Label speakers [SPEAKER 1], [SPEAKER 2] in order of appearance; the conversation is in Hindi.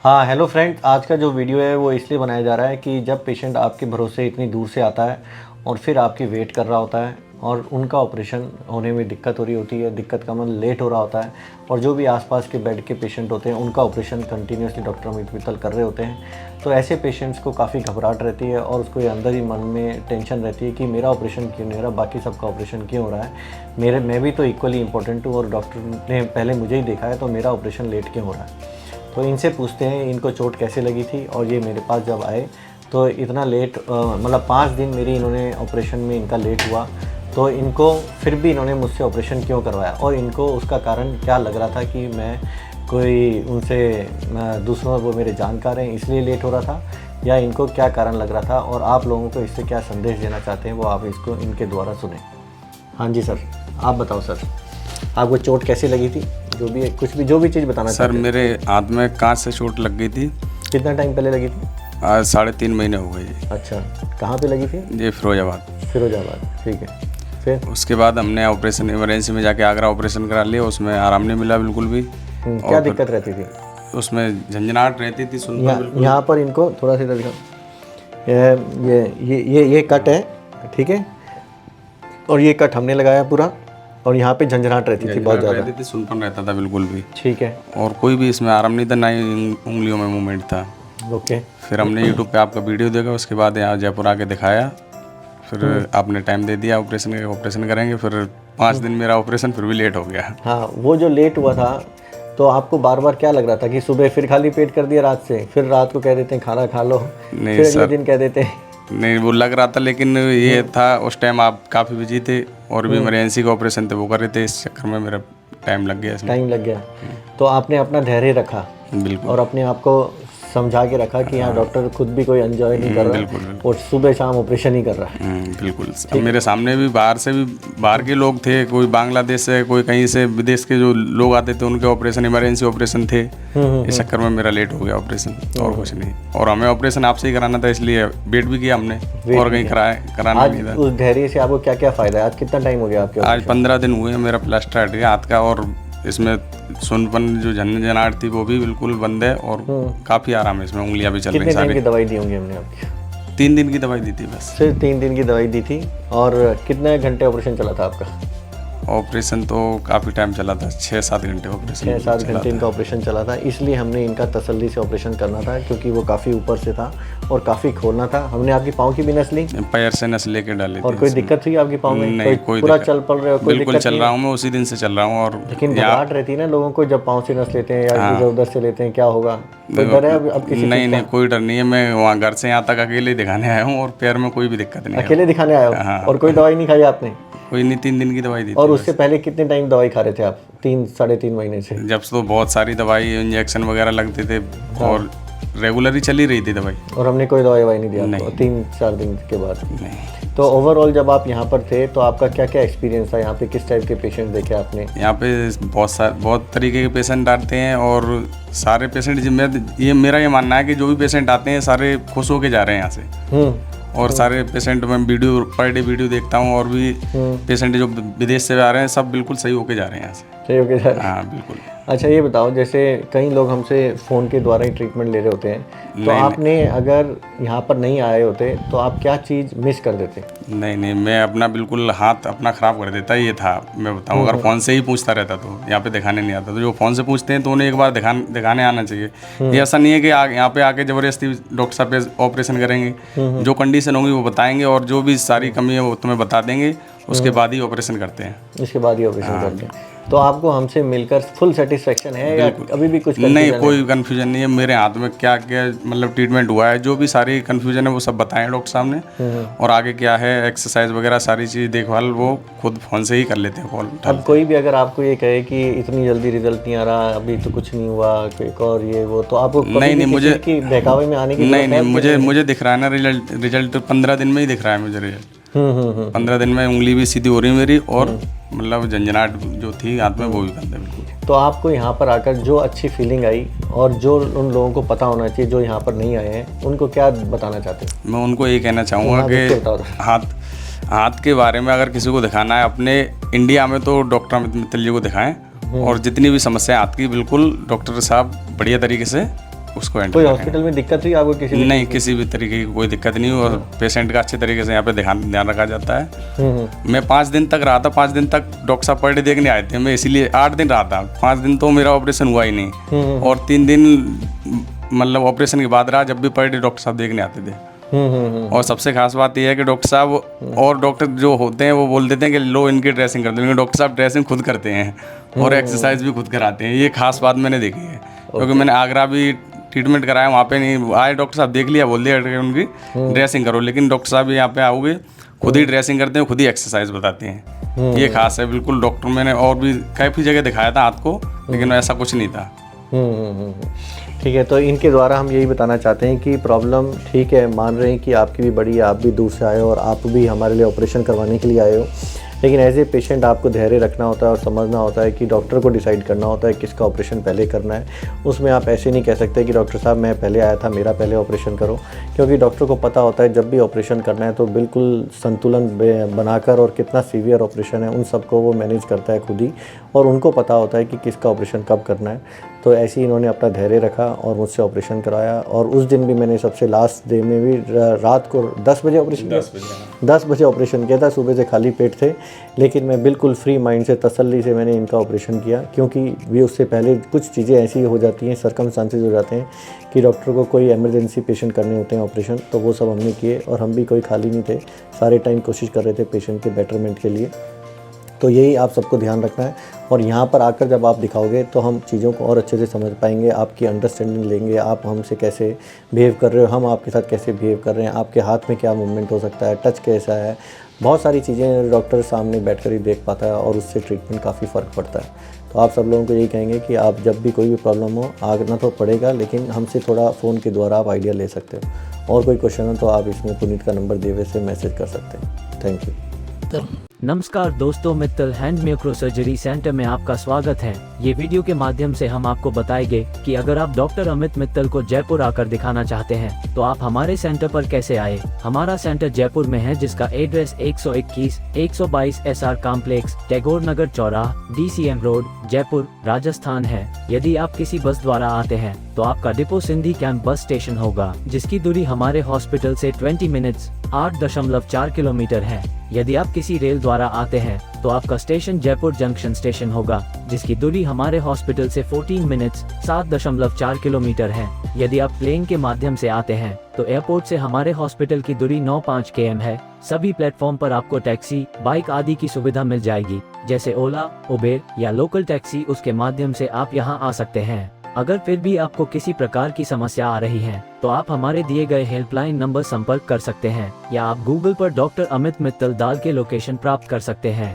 [SPEAKER 1] हाँ हेलो फ्रेंड, आज का जो वीडियो है वो इसलिए बनाया जा रहा है कि जब पेशेंट आपके भरोसे इतनी दूर से आता है और फिर आपकी वेट कर रहा होता है और उनका ऑपरेशन होने में दिक्कत हो रही होती है, दिक्कत का मतलब लेट हो रहा होता है, और जो भी आसपास के बेड के पेशेंट होते हैं उनका operation continuously doctor Amit Mittal कर रहे होते हैं, तो ऐसे पेशेंट्स को काफ़ी घबराहट रहती है और उसको अंदर ही मन में टेंशन रहती है कि मेरा ऑपरेशन क्यों नहीं हो रहा, बाकी सबका ऑपरेशन क्यों हो रहा है, मैं भी तो इक्वली इंपॉर्टेंट हूँ और डॉक्टर ने पहले मुझे ही देखा है तो मेरा ऑपरेशन लेट क्यों हो रहा है। तो इनसे पूछते हैं इनको चोट कैसे लगी थी और ये मेरे पास जब आए तो इतना लेट, मतलब 5 दिन मेरी इन्होंने ऑपरेशन में इनका लेट हुआ, तो इनको फिर भी इन्होंने मुझसे ऑपरेशन क्यों करवाया और इनको उसका कारण क्या लग रहा था कि मैं कोई उनसे दूसरों वो मेरे जानकार हैं इसलिए लेट हो रहा था, या इनको क्या कारण लग रहा था और आप लोगों को इससे क्या संदेश देना चाहते हैं वो आप इसको इनके द्वारा सुने। हाँ जी सर, आप बताओ सर, आपको चोट कैसे लगी थी, जो भी चीज़ बताना
[SPEAKER 2] सर। मेरे हाथ में कांच से चोट लग गई थी।
[SPEAKER 1] कितना टाइम पहले लगी थी?
[SPEAKER 2] आज 3.5 महीने हो गए।
[SPEAKER 1] अच्छा, कहाँ पे लगी थी?
[SPEAKER 2] ये
[SPEAKER 1] फिरोजाबाद, ठीक है। फिर
[SPEAKER 2] उसके बाद हमने ऑपरेशन इमरजेंसी में जाके आगरा ऑपरेशन करा लिया, उसमें आराम नहीं मिला बिल्कुल भी।
[SPEAKER 1] क्या दिक्कत रहती थी?
[SPEAKER 2] उसमें झंझनाहट रहती थी। सुन
[SPEAKER 1] यहाँ पर इनको थोड़ा सा दिखा, ये कट है, ठीक है, और ये कट हमने लगाया पूरा, और यहाँ पे झंझनाहट रहती थी, बहुत ज़्यादा
[SPEAKER 2] रहती थी, सुनपन रहता था बिल्कुल भी,
[SPEAKER 1] ठीक है,
[SPEAKER 2] और कोई भी इसमें आराम नहीं था, ना ही उंगलियों में मूवमेंट था।
[SPEAKER 1] ओके।
[SPEAKER 2] फिर हमने यूट्यूब पे आपका वीडियो देखा, उसके बाद यहाँ जयपुर आके दिखाया, फिर आपने टाइम दे दिया ऑपरेशन करेंगे। फिर 5 दिन मेरा ऑपरेशन फिर भी लेट हो गया।
[SPEAKER 1] हाँ, वो जो लेट हुआ था तो आपको बार बार क्या लग रहा था कि सुबह फिर खाली पेट कर दिया रात से, फिर रात को कह देते हैं खाना खा लो, फिर अगले दिन कह देते हैं
[SPEAKER 2] नहीं, वो लग रहा था, लेकिन ये था उस टाइम आप काफ़ी बिजी थे और भी इमरजेंसी का ऑपरेशन थे वो कर रहे थे, इस चक्कर में मेरा टाइम लग गया। तो आपने अपना धैर्य रखा बिल्कुल,
[SPEAKER 1] और अपने आप को समझा के रखा कि यहाँ डॉक्टर खुद भी कोई एंजॉय नहीं कर रहा और सुबह शाम ऑपरेशन ही कर रहा है।
[SPEAKER 2] बिल्कुल। मेरे सामने भी बाहर के लोग थे, कोई बांग्लादेश से, कोई कहीं से विदेश के जो लोग आते थे उनके ऑपरेशन इमरजेंसी ऑपरेशन थे। इस चक्कर में मेरा लेट हो गया ऑपरेशन, और कुछ नहीं। और हमें ऑपरेशन आपसे ही कराना था, इसलिए वेट भी किया हमने, और कहीं कराना नहीं था।
[SPEAKER 1] उस धैर्य से आपको क्या क्या फायदा है? आज कितना टाइम हो गया आपके?
[SPEAKER 2] आज 15 दिन हुए, मेरा प्लास्टर हट गया हाथ का, और इसमें सुनपन जो झंझनाहट थी वो भी बिल्कुल बंद है, और काफ़ी आराम है इसमें, उंगलियां भी चल रही हैं।
[SPEAKER 1] कितने दिन की दवाई दी होंगी हमने आपकी?
[SPEAKER 2] 3 दिन की दवाई दी थी बस।
[SPEAKER 1] सिर्फ 3 दिन की दवाई दी थी। और कितने घंटे ऑपरेशन चला था आपका?
[SPEAKER 2] ऑपरेशन तो काफ़ी टाइम चला था, 6-7 घंटे ऑपरेशन।
[SPEAKER 1] 6-7 घंटे इनका ऑपरेशन चला था, इसलिए हमने इनका तसल्ली से ऑपरेशन करना था क्योंकि वो काफ़ी ऊपर से था और काफ़ी खोलना था। हमने आपकी पाँव की भी नस ली,
[SPEAKER 2] पैर से नस लेके डाली।
[SPEAKER 1] और कोई दिक्कत हुई आपकी पाँव में?
[SPEAKER 2] नहीं, कोई
[SPEAKER 1] पूरा चल पड़ रहे हो?
[SPEAKER 2] बिल्कुल चल रहा हूँ मैं, उसी दिन से चल रहा हूँ। और
[SPEAKER 1] लेकिन घबराहट रहती है ना लोगों को जब पाँव से नस लेते हैं या इधर उधर से लेते हैं, क्या होगा? कोई डर है अब किसी?
[SPEAKER 2] नहीं, कोई डर नहीं है। मैं वहाँ घर से यहाँ तक अकेले दिखाने आया हूँ और पैर में कोई भी दिक्कत नहीं है।
[SPEAKER 1] अकेले दिखाने आया हो? और कोई दवाई नहीं खाई आपने?
[SPEAKER 2] कोई नहीं, 3 दिन की दवाई दी।
[SPEAKER 1] और उससे पहले कितने टाइम दवाई खा रहे थे आप? 3-3.5 महीने से?
[SPEAKER 2] जब से तो बहुत सारी दवाई, इंजेक्शन वगैरह लगते थे, और रेगुलर ही चली रही थी दवाई।
[SPEAKER 1] और हमने कोई दवाई नहीं दिया आपको 3-4 दिन के बाद?
[SPEAKER 2] नहीं।
[SPEAKER 1] तो ओवरऑल जब आप यहाँ पर थे तो आपका क्या क्या एक्सपीरियंस था? यहाँ पे किस टाइप के पेशेंट देखे आपने?
[SPEAKER 2] यहाँ पे बहुत तरीके के पेशेंट आते हैं, और सारे पेशेंट मेरा ये मानना है कि जो भी पेशेंट आते हैं सारे खुश होके जा रहे हैं यहाँ से। और सारे पेशेंट मैं पर डे वीडियो देखता हूँ, और भी पेशेंट जो विदेश से आ रहे हैं सब बिल्कुल सही होके जा रहे हैं यहाँ से।
[SPEAKER 1] सही होके जा रहे हैं?
[SPEAKER 2] हाँ बिल्कुल।
[SPEAKER 1] अच्छा, ये बताओ, जैसे कई लोग हमसे फ़ोन के द्वारा ही ट्रीटमेंट ले रहे होते हैं, तो आपने अगर यहाँ पर नहीं आए होते तो आप क्या चीज़ मिस कर देते?
[SPEAKER 2] नहीं, मैं अपना बिल्कुल हाथ अपना ख़राब कर देता, ये था। मैं बताऊँ, अगर फ़ोन से ही पूछता रहता तो यहाँ पे दिखाने नहीं आता। तो जो फ़ोन से पूछते हैं तो उन्हें एक बार दिखाने आना चाहिए। ये ऐसा नहीं है कि यहाँ पे आके ज़बरदस्ती डॉक्टर साहब पे ऑपरेशन करेंगे। जो कंडीशन होंगी वो बताएंगे, और जो भी सारी कमी है वो तुम्हें बता देंगे, उसके बाद ही ऑपरेशन करते हैं।
[SPEAKER 1] इसके बाद ही ऑपरेशन करते हैं। तो आपको हमसे मिलकर फुल सेटिस्फेक्शन है या अभी भी कुछ
[SPEAKER 2] नहीं? कोई कन्फ्यूजन नहीं है। मेरे हाथ में क्या क्या मतलब ट्रीटमेंट हुआ है, जो भी सारी कन्फ्यूजन है वो सब बताएं डॉक्टर साहब ने, और आगे क्या है एक्सरसाइज वगैरह सारी चीज़ देखभाल वो खुद फ़ोन से ही कर लेते हैं कॉल।
[SPEAKER 1] अब कोई भी अगर आपको ये कहे कि इतनी जल्दी रिजल्ट नहीं आ रहा, अभी तो कुछ नहीं हुआ, एक और ये वो, तो आपको
[SPEAKER 2] नहीं, मुझे
[SPEAKER 1] की बहकावे में आने की
[SPEAKER 2] नहीं, मुझे दिख रहा है ना रिजल्ट 15 दिन में ही दिख रहा है मुझे रिजल्ट। 15 दिन में उंगली भी सीधी हो रही है मेरी, और मतलब झंझनाहट जो थी हाथ में वो भी बंद है बिल्कुल।
[SPEAKER 1] तो आपको यहाँ पर आकर जो अच्छी फीलिंग आई, और जो उन लोगों को पता होना चाहिए जो यहाँ पर नहीं आए हैं, उनको क्या बताना चाहते हैं?
[SPEAKER 2] मैं उनको ये कहना चाहूँगा कि हाथ के बारे में अगर किसी को दिखाना है अपने इंडिया में तो डॉक्टर अमित मित्तल जी को दिखाएं, और जितनी भी समस्या हाथ की बिल्कुल डॉक्टर साहब बढ़िया तरीके से उसको हैंडल
[SPEAKER 1] कोई
[SPEAKER 2] करें।
[SPEAKER 1] हॉस्पिटल में दिक्कत हुई आपको किसी
[SPEAKER 2] नहीं, किसी भी तरीके की कोई दिक्कत नहीं हुई और पेशेंट का अच्छे तरीके से यहाँ पे ध्यान रखा जाता है। मैं 5 दिन तक रहा था, 5 दिन तक डॉक्टर साहब पर डे देखने आए थे, मैं इसीलिए 8 दिन रहा था। 5 दिन तो मेरा ऑपरेशन हुआ ही नहीं और 3 दिन मतलब ऑपरेशन के बाद रहा, जब भी पर डे डॉक्टर साहब देखने आते थे। और सबसे खास बात यह है कि डॉक्टर साहब और डॉक्टर जो होते हैं वो बोल देते हैं कि लो इनकी ड्रेसिंग कर दो, लेकिन डॉक्टर साहब ड्रेसिंग खुद करते हैं और एक्सरसाइज भी खुद कराते हैं। ये खास बात मैंने देखी है, क्योंकि मैंने आगरा भी ट्रीटमेंट कराया, वहाँ पे नहीं आए डॉक्टर साहब, देख लिया, बोल दिया कि उनकी ड्रेसिंग करो, लेकिन डॉक्टर साहब यहाँ पे आओगे खुद ही ड्रेसिंग करते हैं, खुद ही एक्सरसाइज बताते हैं। ये खास है बिल्कुल। डॉक्टर मैंने और भी काफ़ी जगह दिखाया था हाथ को, लेकिन ऐसा कुछ नहीं था।
[SPEAKER 1] ठीक है, तो इनके द्वारा हम यही बताना चाहते हैं कि प्रॉब्लम ठीक है, मान रहे हैं कि आपकी भी बड़ी है, आप भी दूर से आए हो और आप भी हमारे लिए ऑपरेशन करवाने के लिए आए हो, लेकिन एज ए पेशेंट आपको धैर्य रखना होता है और समझना होता है कि डॉक्टर को डिसाइड करना होता है किसका ऑपरेशन पहले करना है। उसमें आप ऐसे नहीं कह सकते कि डॉक्टर साहब मैं पहले आया था, मेरा पहले ऑपरेशन करो, क्योंकि डॉक्टर को पता होता है जब भी ऑपरेशन करना है तो बिल्कुल संतुलन बनाकर, और कितना सीवियर ऑपरेशन है उन सबको वो मैनेज करता है खुद ही, और उनको पता होता है कि किसका ऑपरेशन कब करना है। तो ऐसे ही इन्होंने अपना धैर्य रखा और मुझसे ऑपरेशन कराया। और उस दिन भी मैंने सबसे लास्ट डे में भी रात को 10 बजे ऑपरेशन किया, 10 बजे ऑपरेशन किया था। सुबह से खाली पेट थे, लेकिन मैं बिल्कुल फ्री माइंड से, तसल्ली से मैंने इनका ऑपरेशन किया, क्योंकि भी उससे पहले कुछ चीज़ें ऐसी हो जाती हैं, सर्कमस्टांसेस हो जाते हैं कि डॉक्टर को कोई इमरजेंसी पेशेंट करने होते हैं ऑपरेशन, तो वो सब हमने किए और हम भी कोई खाली नहीं थे, सारे टाइम कोशिश कर रहे थे पेशेंट के बेटरमेंट के लिए। तो यही आप सबको ध्यान रखना है, और यहाँ पर आकर जब आप दिखाओगे तो हम चीज़ों को और अच्छे से समझ पाएंगे, आपकी अंडरस्टैंडिंग लेंगे, आप हमसे कैसे बिहेव कर रहे हो, हम आपके साथ कैसे बिहेव कर रहे हैं, आपके हाथ में क्या मूवमेंट हो सकता है, टच कैसा है, बहुत सारी चीज़ें डॉक्टर सामने बैठकर ही देख पाता है और उससे ट्रीटमेंट काफ़ी फ़र्क पड़ता है। तो आप सब लोगों को यही कहेंगे कि आप जब भी कोई भी प्रॉब्लम हो, आना तो पड़ेगा, लेकिन हमसे थोड़ा फ़ोन के द्वारा आप आइडिया ले सकते हो, और कोई क्वेश्चन हो तो आप इसमें पुनीत का नंबर दिए हुए से मैसेज कर सकते हैं। Thank you.
[SPEAKER 3] नमस्कार दोस्तों, Mittal hand micro surgery centre में आपका स्वागत है। ये वीडियो के माध्यम से हम आपको बताएंगे कि अगर आप डॉक्टर अमित मित्तल को जयपुर आकर दिखाना चाहते हैं तो आप हमारे सेंटर पर कैसे आए। हमारा सेंटर जयपुर में है, जिसका एड्रेस 121 122 SR कॉम्प्लेक्स, टैगोर नगर चौराहा, DCM रोड, जयपुर, राजस्थान है। यदि आप किसी बस द्वारा आते हैं तो आपका depot Sindhi camp bus station होगा, जिसकी दूरी हमारे हॉस्पिटल से 20 मिनट्स 8.4 किलोमीटर है। यदि आप किसी रेल द्वारा आते हैं तो आपका स्टेशन जयपुर जंक्शन स्टेशन होगा, जिसकी दूरी हमारे हॉस्पिटल से 14 मिनट्स 7.4 किलोमीटर है। यदि आप प्लेन के माध्यम से आते हैं तो एयरपोर्ट से हमारे हॉस्पिटल की दूरी 9.5 km है। सभी प्लेटफॉर्म पर आपको टैक्सी, बाइक आदि की सुविधा मिल जाएगी, जैसे ओला, उबेर या लोकल टैक्सी, उसके माध्यम से आप यहाँ आ सकते हैं। अगर फिर भी आपको किसी प्रकार की समस्या आ रही है तो आप हमारे दिए गए हेल्पलाइन नंबर संपर्क कर सकते हैं, या आप गूगल पर डॉक्टर अमित मित्तल डाल के लोकेशन प्राप्त कर सकते हैं।